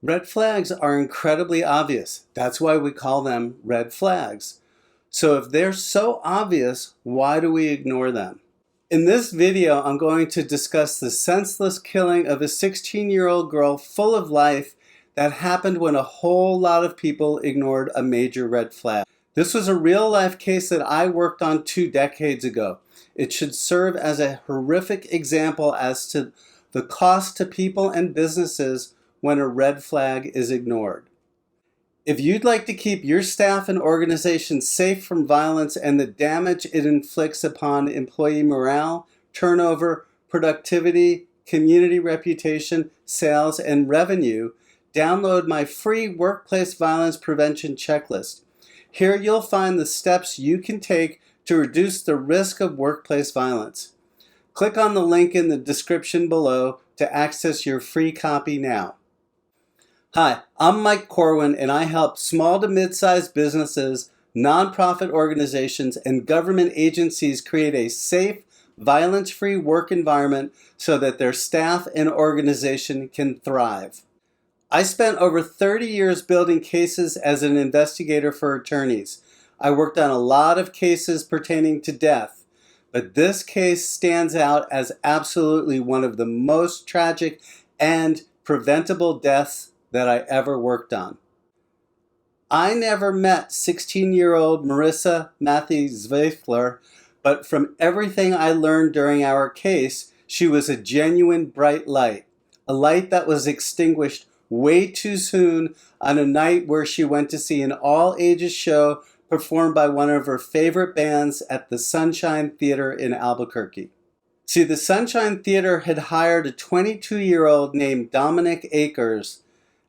Red flags are incredibly obvious. That's why we call them red flags. So if they're so obvious, why do we ignore them? In this video, I'm going to discuss the senseless killing of a 16-year-old girl full of life that happened when a whole lot of people ignored a major red flag. This was a real-life case that I worked on 2 decades ago. It should serve as a horrific example as to the cost to people and businesses when a red flag is ignored. If you'd like to keep your staff and organization safe from violence and the damage it inflicts upon employee morale, turnover, productivity, community reputation, sales, and revenue, download my free workplace violence prevention checklist. Here you'll find the steps you can take to reduce the risk of workplace violence. Click on the link in the description below to access your free copy now. Hi, I'm Mike Corwin, and I help small to mid-sized businesses, nonprofit organizations, and government agencies create a safe, violence-free work environment so that their staff and organization can thrive. I spent over 30 years building cases as an investigator for attorneys. I worked on a lot of cases pertaining to death, but this case stands out as absolutely one of the most tragic and preventable deaths that I ever worked on. I never met 16-year-old Marissa Mathy-Zvaifler, but from everything I learned during our case, she was a genuine bright light, a light that was extinguished way too soon on a night where she went to see an all-ages show performed by one of her favorite bands at the Sunshine Theater in Albuquerque. See, the Sunshine Theater had hired a 22-year-old named Dominic Akers.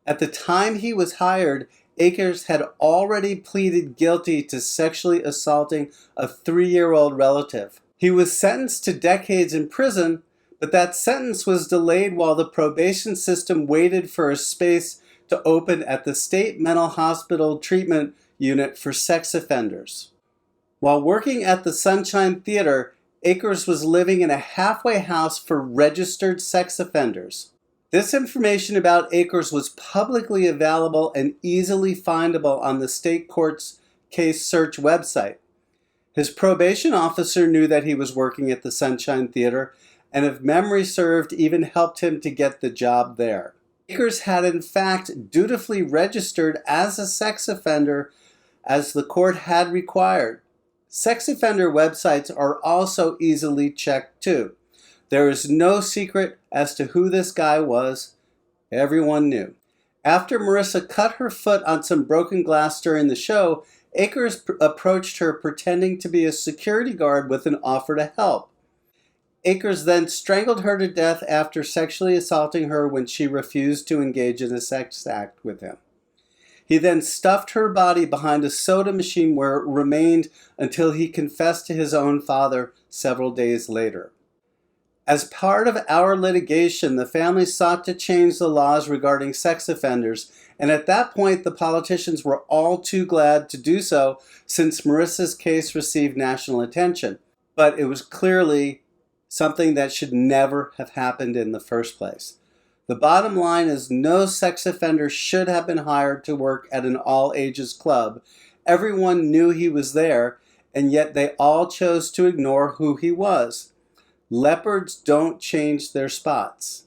At the time he was hired, Akers had already pleaded guilty to sexually assaulting a 3-year-old relative. He was sentenced to decades in prison, but that sentence was delayed while the probation system waited for a space to open at the State Mental Hospital Treatment Unit for sex offenders. While working at the Sunshine Theater, Akers was living in a halfway house for registered sex offenders. This information about Akers was publicly available and easily findable on the state court's case search website. His probation officer knew that he was working at the Sunshine Theater, and if memory served, even helped him to get the job there. Akers had in fact dutifully registered as a sex offender as the court had required. Sex offender websites are also easily checked too. There is no secret as to who this guy was. Everyone knew. After Marissa cut her foot on some broken glass during the show, Akers approached her pretending to be a security guard with an offer to help. Akers then strangled her to death after sexually assaulting her when she refused to engage in a sex act with him. He then stuffed her body behind a soda machine where it remained until he confessed to his own father several days later. As part of our litigation, the family sought to change the laws regarding sex offenders, and at that point the politicians were all too glad to do so since Marissa's case received national attention. But it was clearly something that should never have happened in the first place. The bottom line is no sex offender should have been hired to work at an all-ages club. Everyone knew he was there, and yet they all chose to ignore who he was. Leopards don't change their spots.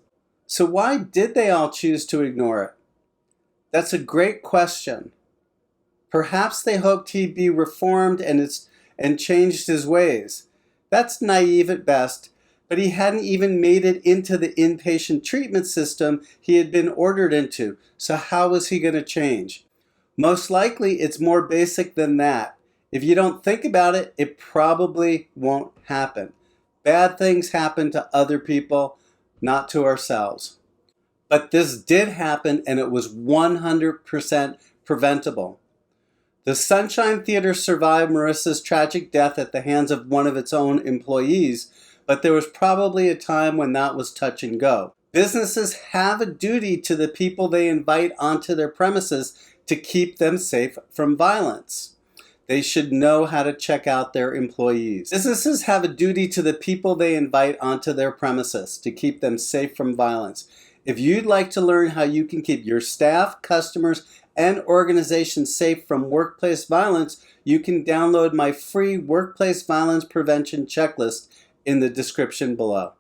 So why did they all choose to ignore it? That's a great question. Perhaps they hoped he'd be reformed and changed his ways. That's naive at best, but he hadn't even made it into the inpatient treatment system he had been ordered into, so how was he going to change? Most likely it's more basic than that. If you don't think about it, it probably won't happen. Bad things happen to other people, not to ourselves. But this did happen, and it was 100% preventable. The Sunshine Theater survived Marissa's tragic death at the hands of one of its own employees, but there was probably a time when that was touch and go. Businesses have a duty to the people they invite onto their premises to keep them safe from violence. They should know how to check out their employees. Businesses have a duty to the people they invite onto their premises to keep them safe from violence. If you'd like to learn how you can keep your staff, customers, and organization safe from workplace violence, you can download my free workplace violence prevention checklist in the description below.